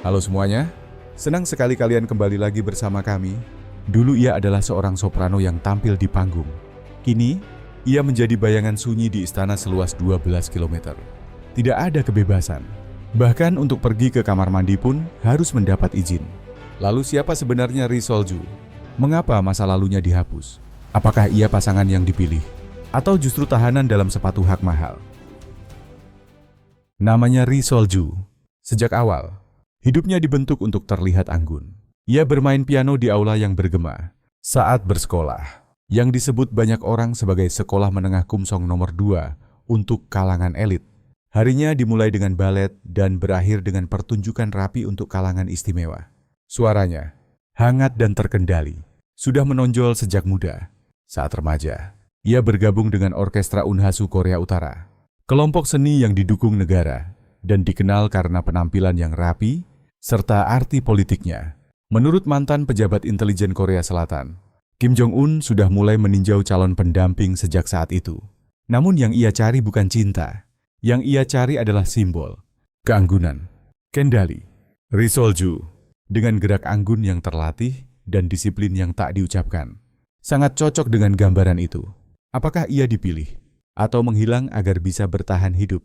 Halo semuanya, senang sekali kalian kembali lagi bersama kami. Dulu ia adalah seorang soprano yang tampil di panggung. Kini, ia menjadi bayangan sunyi di istana seluas 12 km. Tidak ada kebebasan. Bahkan untuk pergi ke kamar mandi pun harus mendapat izin. Lalu siapa sebenarnya Ri Sol-ju? Mengapa masa lalunya dihapus? Apakah ia pasangan yang dipilih? Atau justru tahanan dalam sepatu hak mahal? Namanya Ri Sol-ju. Sejak awal, hidupnya dibentuk untuk terlihat anggun. Ia bermain piano di aula yang bergema saat bersekolah, yang disebut banyak orang sebagai sekolah menengah Kumsong nomor 2 untuk kalangan elit. Harinya dimulai dengan balet dan berakhir dengan pertunjukan rapi untuk kalangan istimewa. Suaranya hangat dan terkendali, sudah menonjol sejak muda. Saat remaja, ia bergabung dengan Orkestra Unhasu Korea Utara, kelompok seni yang didukung negara dan dikenal karena penampilan yang rapi serta arti politiknya. Menurut mantan pejabat intelijen Korea Selatan, Kim Jong-un sudah mulai meninjau calon pendamping sejak saat itu. Namun yang ia cari bukan cinta, yang ia cari adalah simbol, keanggunan, kendali. Ri Sol-ju, dengan gerak anggun yang terlatih dan disiplin yang tak diucapkan, sangat cocok dengan gambaran itu. Apakah ia dipilih atau menghilang agar bisa bertahan hidup?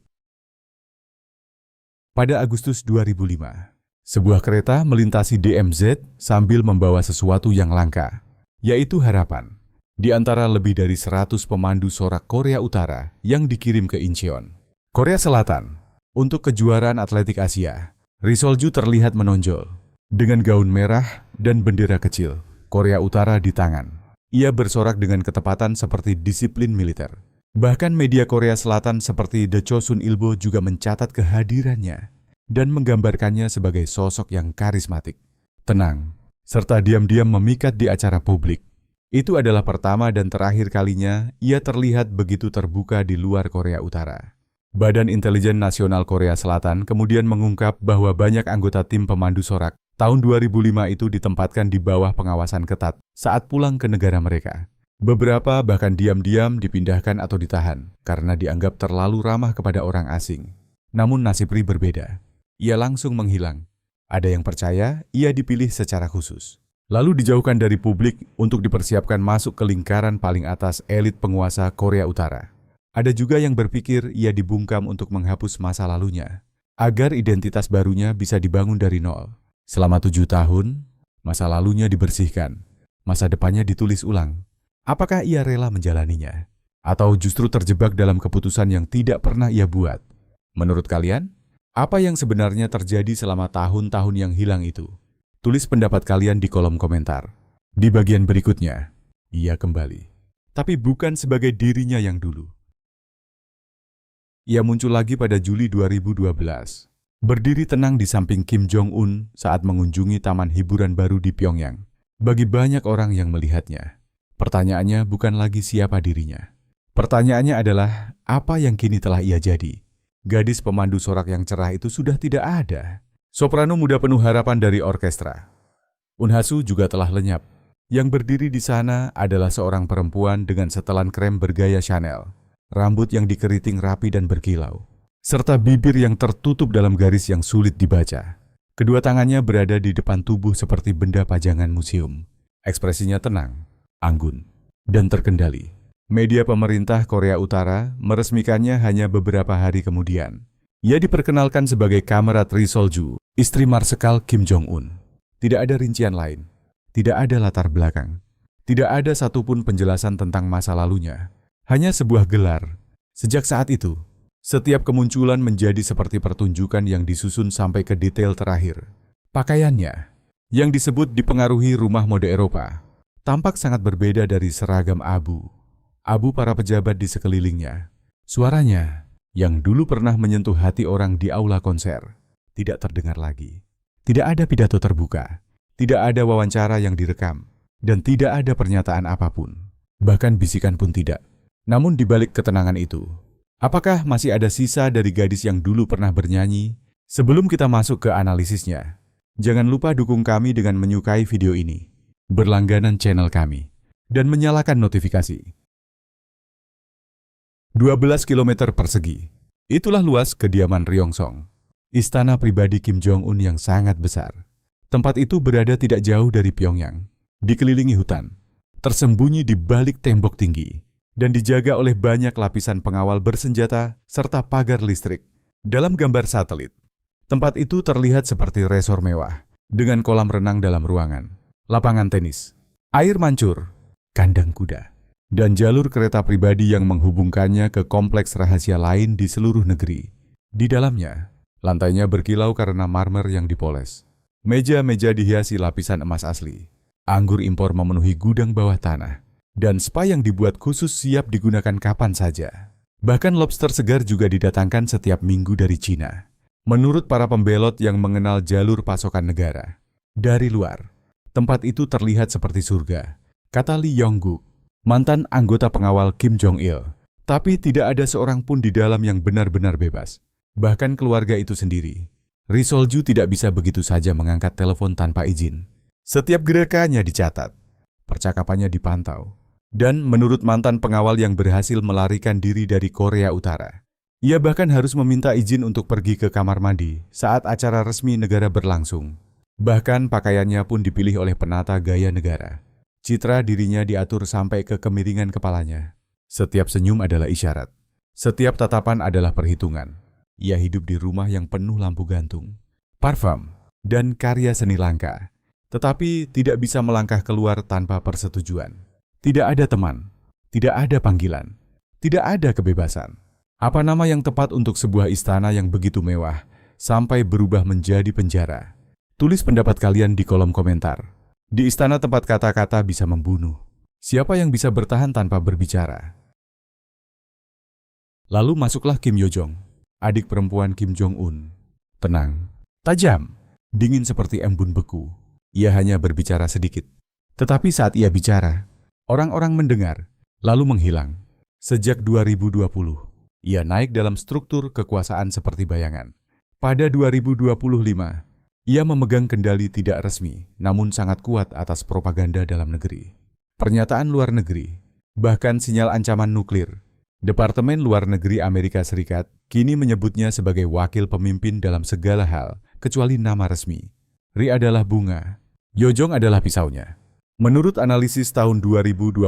Pada Agustus 2005, sebuah kereta melintasi DMZ sambil membawa sesuatu yang langka, yaitu harapan. Di antara lebih dari 100 pemandu sorak Korea Utara yang dikirim ke Incheon, Korea Selatan, untuk kejuaraan atletik Asia, Ri Sol-ju terlihat menonjol. Dengan gaun merah dan bendera kecil Korea Utara di tangan, ia bersorak dengan ketepatan seperti disiplin militer. Bahkan media Korea Selatan seperti The Chosun Ilbo juga mencatat kehadirannya dan menggambarkannya sebagai sosok yang karismatik, tenang, serta diam-diam memikat di acara publik. Itu adalah pertama dan terakhir kalinya ia terlihat begitu terbuka di luar Korea Utara. Badan Intelijen Nasional Korea Selatan kemudian mengungkap bahwa banyak anggota tim pemandu sorak tahun 2005 itu ditempatkan di bawah pengawasan ketat saat pulang ke negara mereka. Beberapa bahkan diam-diam dipindahkan atau ditahan karena dianggap terlalu ramah kepada orang asing. Namun nasib Ri berbeda. Ia langsung menghilang. Ada yang percaya ia dipilih secara khusus, lalu dijauhkan dari publik untuk dipersiapkan masuk ke lingkaran paling atas elit penguasa Korea Utara. Ada juga yang berpikir ia dibungkam untuk menghapus masa lalunya, agar identitas barunya bisa dibangun dari nol. Selama 7 tahun, masa lalunya dibersihkan, masa depannya ditulis ulang. Apakah ia rela menjalaninya? Atau justru terjebak dalam keputusan yang tidak pernah ia buat? Menurut kalian, apa yang sebenarnya terjadi selama tahun-tahun yang hilang itu? Tulis pendapat kalian di kolom komentar. Di bagian berikutnya, ia kembali. Tapi bukan sebagai dirinya yang dulu. Ia muncul lagi pada Juli 2012. Berdiri tenang di samping Kim Jong-un saat mengunjungi taman hiburan baru di Pyongyang. Bagi banyak orang yang melihatnya, pertanyaannya bukan lagi siapa dirinya. Pertanyaannya adalah, apa yang kini telah ia jadi? Gadis pemandu sorak yang cerah itu sudah tidak ada. Soprano muda penuh harapan dari orkestra. Unhasu juga telah lenyap. Yang berdiri di sana adalah seorang perempuan dengan setelan krem bergaya Chanel, rambut yang dikeriting rapi dan berkilau, serta bibir yang tertutup dalam garis yang sulit dibaca. Kedua tangannya berada di depan tubuh seperti benda pajangan museum. Ekspresinya tenang, anggun, dan terkendali. Media pemerintah Korea Utara meresmikannya hanya beberapa hari kemudian. Ia diperkenalkan sebagai kamerat Ri Sol-ju, istri Marsekal Kim Jong-un. Tidak ada rincian lain, tidak ada latar belakang, tidak ada satupun penjelasan tentang masa lalunya. Hanya sebuah gelar. Sejak saat itu, setiap kemunculan menjadi seperti pertunjukan yang disusun sampai ke detail terakhir. Pakaiannya, yang disebut dipengaruhi rumah mode Eropa, tampak sangat berbeda dari seragam abu para pejabat di sekelilingnya. Suaranya, yang dulu pernah menyentuh hati orang di aula konser, tidak terdengar lagi. Tidak ada pidato terbuka, tidak ada wawancara yang direkam, dan tidak ada pernyataan apapun. Bahkan bisikan pun tidak. Namun di balik ketenangan itu, apakah masih ada sisa dari gadis yang dulu pernah bernyanyi? Sebelum kita masuk ke analisisnya, jangan lupa dukung kami dengan menyukai video ini, berlangganan channel kami, dan menyalakan notifikasi. 12 km persegi, itulah luas kediaman Ryongsong. istana pribadi Kim Jong-un yang sangat besar. Tempat itu berada tidak jauh dari Pyongyang, dikelilingi hutan, tersembunyi di balik tembok tinggi, dan dijaga oleh banyak lapisan pengawal bersenjata serta pagar listrik. Dalam gambar satelit, tempat itu terlihat seperti resor mewah, dengan kolam renang dalam ruangan, lapangan tenis, air mancur, kandang kuda, dan jalur kereta pribadi yang menghubungkannya ke kompleks rahasia lain di seluruh negeri. Di dalamnya, lantainya berkilau karena marmer yang dipoles. Meja-meja dihiasi lapisan emas asli. Anggur impor memenuhi gudang bawah tanah. Dan spa yang dibuat khusus siap digunakan kapan saja. Bahkan lobster segar juga didatangkan setiap minggu dari Cina. Menurut para pembelot yang mengenal jalur pasokan negara. Dari luar, tempat itu terlihat seperti surga, kata Lee Yong-guk, mantan anggota pengawal Kim Jong-il. Tapi tidak ada seorang pun di dalam yang benar-benar bebas. Bahkan keluarga itu sendiri. Ri Sol-ju tidak bisa begitu saja mengangkat telepon tanpa izin. Setiap gerakannya dicatat, percakapannya dipantau. Dan menurut mantan pengawal yang berhasil melarikan diri dari Korea Utara, ia bahkan harus meminta izin untuk pergi ke kamar mandi saat acara resmi negara berlangsung. Bahkan pakaiannya pun dipilih oleh penata gaya negara. Citra dirinya diatur sampai ke kemiringan kepalanya. Setiap senyum adalah isyarat. Setiap tatapan adalah perhitungan. Ia hidup di rumah yang penuh lampu gantung, parfum, dan karya seni langka. Tetapi tidak bisa melangkah keluar tanpa persetujuan. Tidak ada teman, tidak ada panggilan, tidak ada kebebasan. Apa nama yang tepat untuk sebuah istana yang begitu mewah sampai berubah menjadi penjara? Tulis pendapat kalian di kolom komentar. Di istana tempat kata-kata bisa membunuh. Siapa yang bisa bertahan tanpa berbicara? Lalu masuklah Kim Yo-jong, adik perempuan Kim Jong-un. Tenang, tajam, dingin seperti embun beku. Ia hanya berbicara sedikit. Tetapi saat ia bicara, orang-orang mendengar, lalu menghilang. Sejak 2020, ia naik dalam struktur kekuasaan seperti bayangan. Pada 2025, ia memegang kendali tidak resmi, namun sangat kuat atas propaganda dalam negeri. Pernyataan luar negeri, bahkan sinyal ancaman nuklir. Departemen Luar Negeri Amerika Serikat kini menyebutnya sebagai wakil pemimpin dalam segala hal, kecuali nama resmi. Ri adalah bunga, Yo-jong adalah pisaunya. Menurut analisis tahun 2024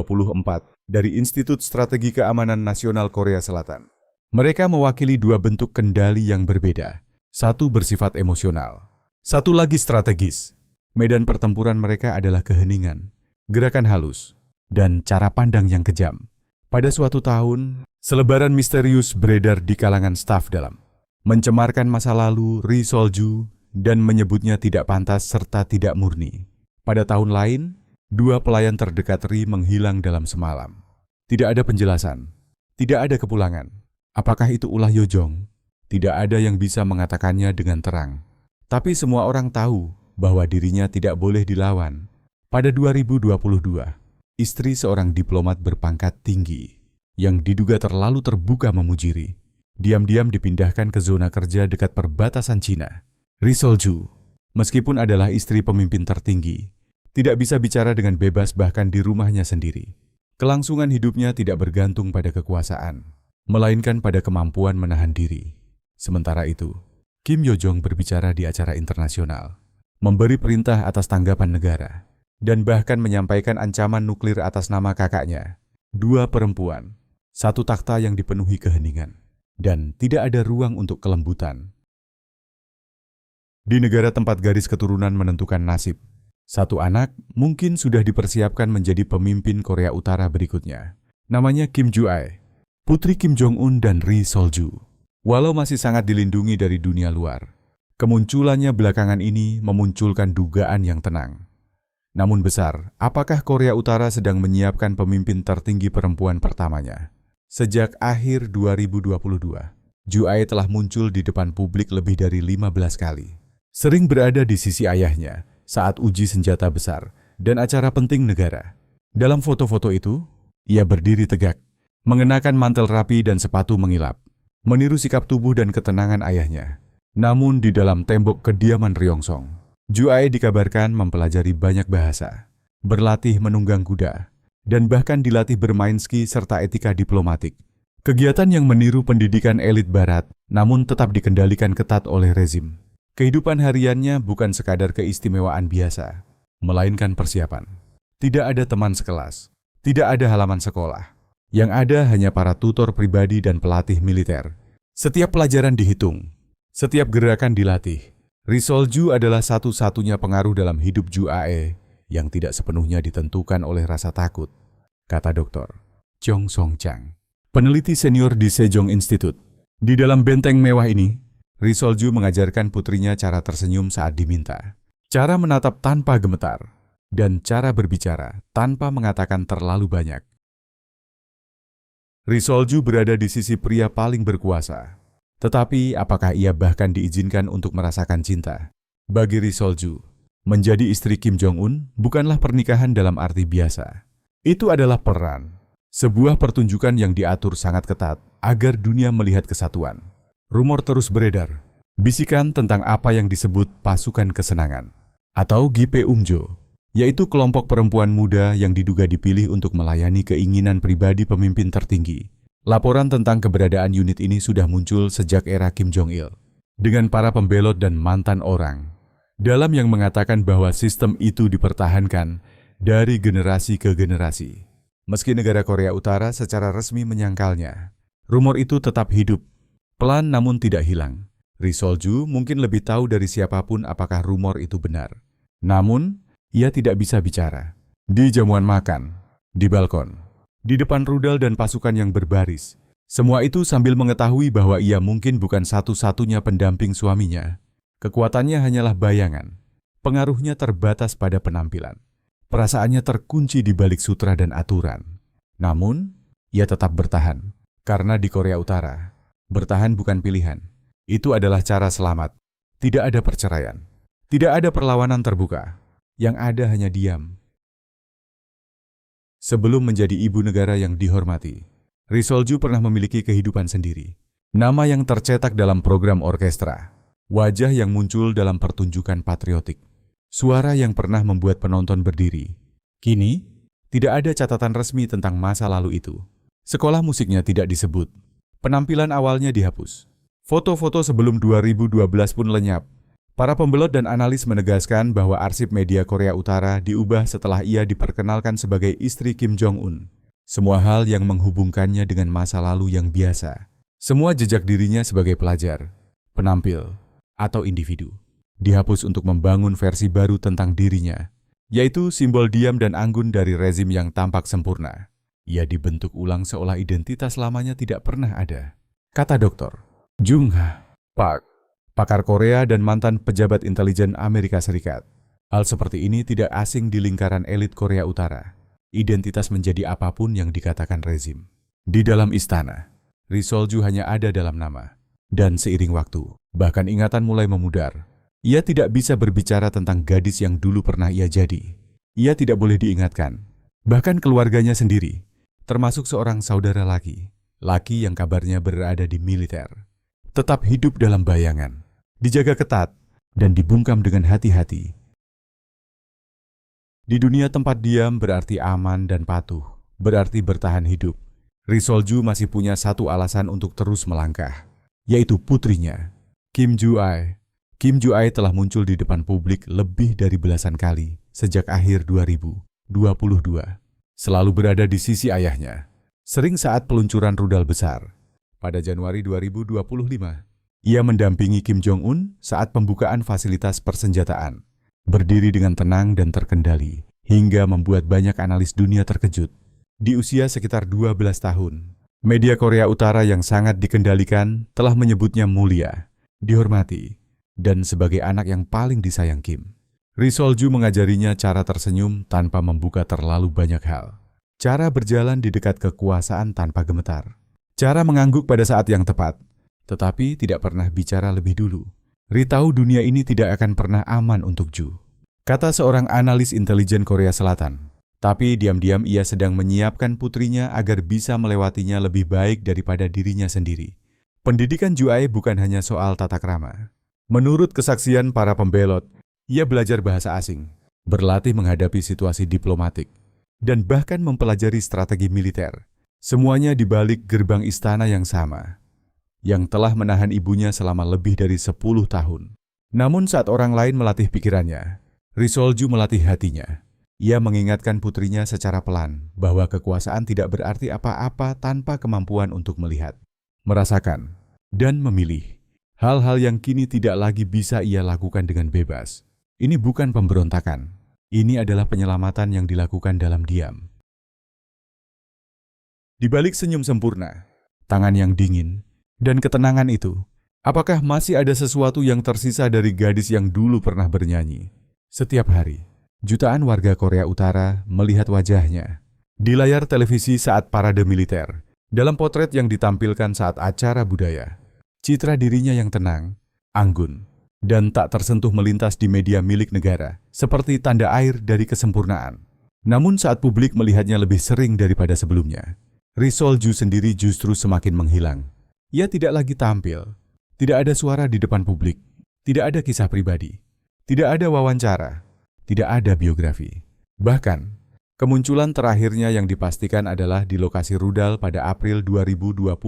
dari Institut Strategi Keamanan Nasional Korea Selatan, mereka mewakili dua bentuk kendali yang berbeda. Satu bersifat emosional, satu lagi strategis. Medan pertempuran mereka adalah keheningan, gerakan halus, dan cara pandang yang kejam. Pada suatu tahun, selebaran misterius beredar di kalangan staf dalam, mencemarkan masa lalu Ri Sol-ju dan menyebutnya tidak pantas serta tidak murni. Pada tahun lain, dua pelayan terdekat Ri menghilang dalam semalam. Tidak ada penjelasan, tidak ada kepulangan. Apakah itu ulah Yo-jong? Tidak ada yang bisa mengatakannya dengan terang. Tapi semua orang tahu bahwa dirinya tidak boleh dilawan. Pada 2022, istri seorang diplomat berpangkat tinggi yang diduga terlalu terbuka memuji Ri, diam-diam dipindahkan ke zona kerja dekat perbatasan Cina. Ri Sol-ju, meskipun adalah istri pemimpin tertinggi, tidak bisa bicara dengan bebas bahkan di rumahnya sendiri. Kelangsungan hidupnya tidak bergantung pada kekuasaan, melainkan pada kemampuan menahan diri. Sementara itu, Kim Yo-jong berbicara di acara internasional, memberi perintah atas tanggapan negara, dan bahkan menyampaikan ancaman nuklir atas nama kakaknya. Dua perempuan, satu takhta yang dipenuhi keheningan, dan tidak ada ruang untuk kelembutan. Di negara tempat garis keturunan menentukan nasib, satu anak mungkin sudah dipersiapkan menjadi pemimpin Korea Utara berikutnya. Namanya Kim Ju-ae, putri Kim Jong-un dan Ri Sol-ju. Walau masih sangat dilindungi dari dunia luar, kemunculannya belakangan ini memunculkan dugaan yang tenang. Namun besar, apakah Korea Utara sedang menyiapkan pemimpin tertinggi perempuan pertamanya? Sejak akhir 2022, Ju-ae telah muncul di depan publik lebih dari 15 kali. Sering berada di sisi ayahnya saat uji senjata besar dan acara penting negara. Dalam foto-foto itu, ia berdiri tegak, mengenakan mantel rapi dan sepatu mengilap, meniru sikap tubuh dan ketenangan ayahnya. Namun di dalam tembok kediaman Ryongsong, Ju-ae dikabarkan mempelajari banyak bahasa, berlatih menunggang kuda, dan bahkan dilatih bermain ski serta etika diplomatik. Kegiatan yang meniru pendidikan elit barat, namun tetap dikendalikan ketat oleh rezim. Kehidupan hariannya bukan sekadar keistimewaan biasa, melainkan persiapan. Tidak ada teman sekelas, tidak ada halaman sekolah. Yang ada hanya para tutor pribadi dan pelatih militer. Setiap pelajaran dihitung, setiap gerakan dilatih. Ri Sol-ju adalah satu-satunya pengaruh dalam hidup Ju Ae yang tidak sepenuhnya ditentukan oleh rasa takut, kata Dr. Jong Song-chang, peneliti senior di Sejong Institute. Di dalam benteng mewah ini, Ri Sol-ju mengajarkan putrinya cara tersenyum saat diminta, cara menatap tanpa gemetar, dan cara berbicara tanpa mengatakan terlalu banyak. Ri Sol-ju berada di sisi pria paling berkuasa. Tetapi apakah ia bahkan diizinkan untuk merasakan cinta? Bagi Ri Sol-ju, menjadi istri Kim Jong-un bukanlah pernikahan dalam arti biasa. Itu adalah peran, sebuah pertunjukan yang diatur sangat ketat agar dunia melihat kesatuan. Rumor terus beredar, bisikan tentang apa yang disebut pasukan kesenangan, atau Gipe-umjo, yaitu kelompok perempuan muda yang diduga dipilih untuk melayani keinginan pribadi pemimpin tertinggi. Laporan tentang keberadaan unit ini sudah muncul sejak era Kim Jong-il, dengan para pembelot dan mantan orang, dalam yang mengatakan bahwa sistem itu dipertahankan dari generasi ke generasi. Meski negara Korea Utara secara resmi menyangkalnya, rumor itu tetap hidup, pelan namun tidak hilang. Ri Sol-ju mungkin lebih tahu dari siapapun apakah rumor itu benar. Namun, ia tidak bisa bicara. Di jamuan makan, di balkon, di depan rudal dan pasukan yang berbaris. Semua itu sambil mengetahui bahwa ia mungkin bukan satu-satunya pendamping suaminya. Kekuatannya hanyalah bayangan. Pengaruhnya terbatas pada penampilan. Perasaannya terkunci di balik sutra dan aturan. Namun, ia tetap bertahan. Karena di Korea Utara, bertahan bukan pilihan. Itu adalah cara selamat. Tidak ada perceraian. Tidak ada perlawanan terbuka. Yang ada hanya diam. Sebelum menjadi ibu negara yang dihormati, Ri Sol-ju pernah memiliki kehidupan sendiri. Nama yang tercetak dalam program orkestra, wajah yang muncul dalam pertunjukan patriotik, suara yang pernah membuat penonton berdiri. Kini, tidak ada catatan resmi tentang masa lalu itu. Sekolah musiknya tidak disebut. Penampilan awalnya dihapus. Foto-foto sebelum 2012 pun lenyap. Para pembelot dan analis menegaskan bahwa arsip media Korea Utara diubah setelah ia diperkenalkan sebagai istri Kim Jong-un. Semua hal yang menghubungkannya dengan masa lalu yang biasa. Semua jejak dirinya sebagai pelajar, penampil, atau individu, dihapus untuk membangun versi baru tentang dirinya, yaitu simbol diam dan anggun dari rezim yang tampak sempurna. Ia dibentuk ulang seolah identitas lamanya tidak pernah ada, kata Dr. Jung-ha Park, pakar Korea dan mantan pejabat intelijen Amerika Serikat. Hal seperti ini tidak asing di lingkaran elit Korea Utara. Identitas menjadi apapun yang dikatakan rezim. Di dalam istana, Ri Sol-ju hanya ada dalam nama. Dan seiring waktu, bahkan ingatan mulai memudar. Ia tidak bisa berbicara tentang gadis yang dulu pernah ia jadi. Ia tidak boleh diingatkan. Bahkan keluarganya sendiri, termasuk seorang saudara laki yang kabarnya berada di militer, tetap hidup dalam bayangan. Dijaga ketat, dan dibungkam dengan hati-hati. Di dunia tempat diam berarti aman dan patuh, berarti bertahan hidup. Ri Sol-ju masih punya satu alasan untuk terus melangkah, yaitu putrinya, Kim Ju-ae. Kim Ju-ae telah muncul di depan publik lebih dari belasan kali sejak akhir 2022. Selalu berada di sisi ayahnya, sering saat peluncuran rudal besar. Pada Januari 2025, ia mendampingi Kim Jong-un saat pembukaan fasilitas persenjataan, berdiri dengan tenang dan terkendali, hingga membuat banyak analis dunia terkejut. Di usia sekitar 12 tahun, media Korea Utara yang sangat dikendalikan telah menyebutnya mulia, dihormati, dan sebagai anak yang paling disayang Kim. Ri Sol-ju mengajarinya cara tersenyum tanpa membuka terlalu banyak hal, cara berjalan di dekat kekuasaan tanpa gemetar, cara mengangguk pada saat yang tepat, tetapi tidak pernah bicara lebih dulu. Ri tahu dunia ini tidak akan pernah aman untuk Ju, kata seorang analis intelijen Korea Selatan. Tapi diam-diam ia sedang menyiapkan putrinya agar bisa melewatinya lebih baik daripada dirinya sendiri. Pendidikan Ju-ae bukan hanya soal tata krama. Menurut kesaksian para pembelot, ia belajar bahasa asing, berlatih menghadapi situasi diplomatik, dan bahkan mempelajari strategi militer. Semuanya di balik gerbang istana yang sama, yang telah menahan ibunya selama lebih dari 10 tahun. Namun saat orang lain melatih pikirannya, Risolju melatih hatinya. Ia mengingatkan putrinya secara pelan bahwa kekuasaan tidak berarti apa-apa tanpa kemampuan untuk melihat, merasakan, dan memilih. Hal-hal yang kini tidak lagi bisa ia lakukan dengan bebas. Ini bukan pemberontakan. Ini adalah penyelamatan yang dilakukan dalam diam. Di balik senyum sempurna, tangan yang dingin, dan ketenangan itu, apakah masih ada sesuatu yang tersisa dari gadis yang dulu pernah bernyanyi? Setiap hari, jutaan warga Korea Utara melihat wajahnya di layar televisi saat parade militer, dalam potret yang ditampilkan saat acara budaya. Citra dirinya yang tenang, anggun, dan tak tersentuh melintas di media milik negara, seperti tanda air dari kesempurnaan. Namun saat publik melihatnya lebih sering daripada sebelumnya, Risolju sendiri justru semakin menghilang. Ia tidak lagi tampil, tidak ada suara di depan publik, tidak ada kisah pribadi, tidak ada wawancara, tidak ada biografi. Bahkan, kemunculan terakhirnya yang dipastikan adalah di lokasi rudal pada April 2025.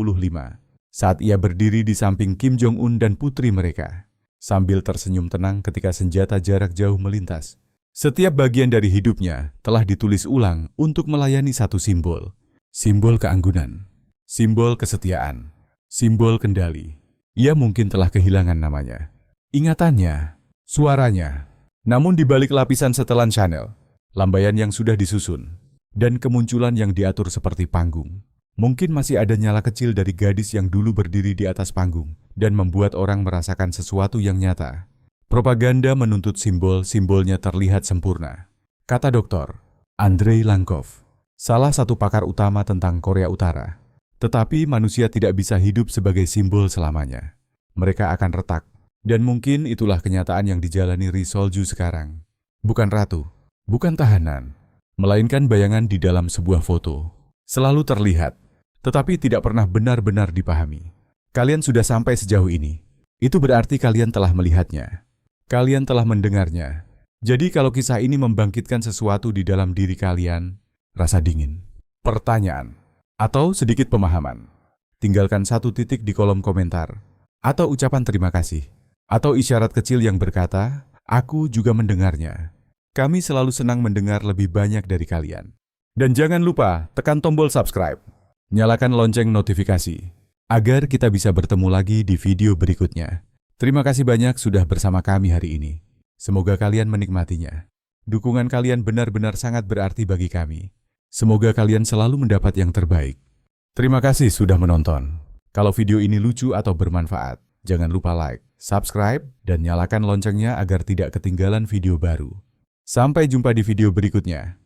Saat ia berdiri di samping Kim Jong-un dan putri mereka, sambil tersenyum tenang ketika senjata jarak jauh melintas. Setiap bagian dari hidupnya telah ditulis ulang untuk melayani satu simbol. Simbol keanggunan, simbol kesetiaan, simbol kendali. Ia mungkin telah kehilangan namanya, ingatannya, suaranya. Namun di balik lapisan setelan Chanel, lambaian yang sudah disusun, dan kemunculan yang diatur seperti panggung, mungkin masih ada nyala kecil dari gadis yang dulu berdiri di atas panggung dan membuat orang merasakan sesuatu yang nyata. Propaganda menuntut simbol-simbolnya terlihat sempurna, kata Dr. Andrei Lankov, salah satu pakar utama tentang Korea Utara. Tetapi manusia tidak bisa hidup sebagai simbol selamanya. Mereka akan retak, dan mungkin itulah kenyataan yang dijalani Risolju sekarang. Bukan ratu, bukan tahanan, melainkan bayangan di dalam sebuah foto. Selalu terlihat, tetapi tidak pernah benar-benar dipahami. Kalian sudah sampai sejauh ini. Itu berarti kalian telah melihatnya. Kalian telah mendengarnya. Jadi kalau kisah ini membangkitkan sesuatu di dalam diri kalian, rasa dingin, pertanyaan, atau sedikit pemahaman, tinggalkan satu titik di kolom komentar, atau ucapan terima kasih, atau isyarat kecil yang berkata, aku juga mendengarnya. Kami selalu senang mendengar lebih banyak dari kalian. Dan jangan lupa tekan tombol subscribe, nyalakan lonceng notifikasi, agar kita bisa bertemu lagi di video berikutnya. Terima kasih banyak sudah bersama kami hari ini. Semoga kalian menikmatinya. Dukungan kalian benar-benar sangat berarti bagi kami. Semoga kalian selalu mendapat yang terbaik. Terima kasih sudah menonton. Kalau video ini lucu atau bermanfaat, jangan lupa like, subscribe, dan nyalakan loncengnya agar tidak ketinggalan video baru. Sampai jumpa di video berikutnya.